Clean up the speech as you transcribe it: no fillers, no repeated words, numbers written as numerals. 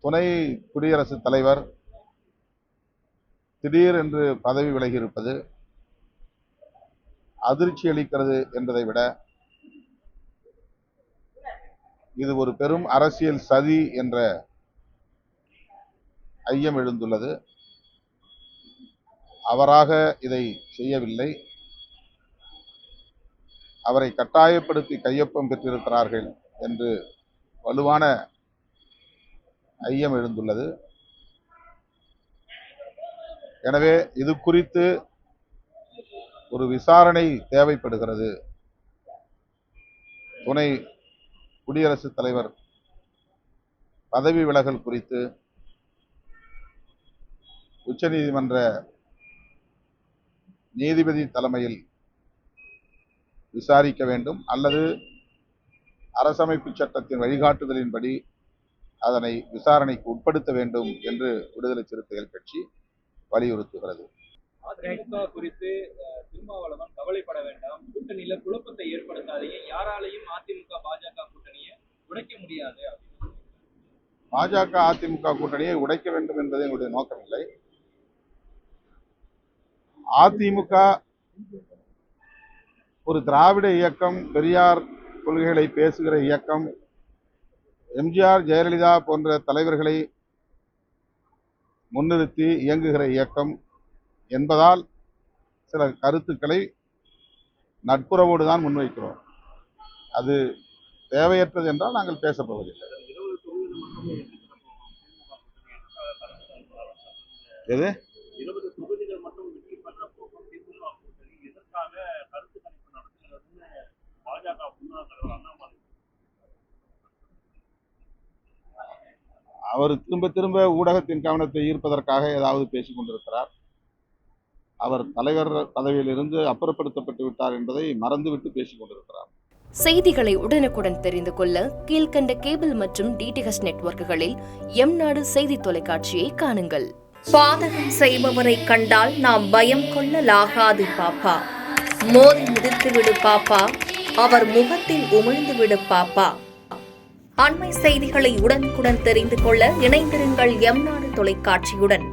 துணை குடியரசுத் தலைவர் திடீர் என்று பதவி விலகி இருப்பது அதிர்ச்சி அளிக்கிறது என்பதை விட இது ஒரு பெரும் அரசியல் சதி என்ற ஐயம் எழுந்துள்ளது. அவராக இதை செய்யவில்லை, அவரை கட்டாயப்படுத்தி கையொப்பம் பெற்றிருக்கிறார்கள் என்று வலுவான ஐயம் எழுந்துள்ளது. எனவே இது குறித்து ஒரு விசாரணை தேவைப்படுகிறது. துணை குடியரசுத் தலைவர் பதவி விலகல் குறித்து உச்சநீதிமன்ற நீதிபதி தலைமையில் விசாரிக்க வேண்டும், அல்லது அரசமைப்பு சட்டத்தின் வழிகாட்டுதலின்படி அதனை விசாரணைக்கு உட்படுத்த வேண்டும் என்று விடுதலை சிறுத்தைகள் கட்சி வலியுறுத்துகிறது. அதிமுக குறித்து திருமாவளவன் கவலைப்பட வேண்டாம், கூட்டணியில குழப்பத்தை ஏற்படுத்தாதீங்க, யாராலையும் அதிமுக பாஜக கூட்டணியை உடைக்க முடியாது. பாஜக அதிமுக கூட்டணியை உடைக்க வேண்டும் என்பது எங்களுடைய நோக்கமில்லை. அதிமுக ஒரு திராவிட இயக்கம், பெரியார் கொள்கைகளை பேசுகிற இயக்கம், எம்ஜிஆர் ஜெயலலிதா போன்ற தலைவர்களை முன்னிறுத்தி இயங்குகிற இயக்கம் என்பதால் சில கருத்துக்களை நட்புறவோடு தான் முன்வைக்கிறோம். அது தேவையற்றது என்றால் நாங்கள் பேசப்போவதில்லை. எது 20 தொகுதிகள் மட்டும் வெற்றி பெற்ற போகும் திமுக கூட்டணி எதற்காக கருத்து கணிப்பு நடத்துகிறதுன்னு பாஜக முன்னாள் தலைவர் அண்ணாமலை அவர் திரும்ப ஊடகத்தின் கவனத்தை ஈர்ப்பதற்காக ஏதாவது பேசிக் கொண்டிருக்கிறார். அவர் தலைவர் பதவியில் இருந்து அப்புறப்படுத்தப்பட்டு விட்டார் என்பதை மறந்துவிட்டு பேசிக் கொண்டிருக்கிறார். செய்திகளை உடனுக்குடன் தெரிந்து கொள்ள கீழ்கண்ட கேபிள் மற்றும் டிடிஎச் நெட்வொர்க்குகளில் எம்நாடு செய்தி தொலைக்காட்சியை காணுங்கள். பாதகம் செய்பவரை கண்டால் நாம் பயம் கொள்ளலாகாது பாப்பா. மோதி மிதித்து விடு பாப்பா, அவர் முகத்தில் உமிழ்ந்து விடு பாப்பா. அண்மை செய்திகளை உடனுக்குடன் தெரிந்து கொள்ள இணைந்திருங்கள் எம்நாடு தொலைக்காட்சியுடன்.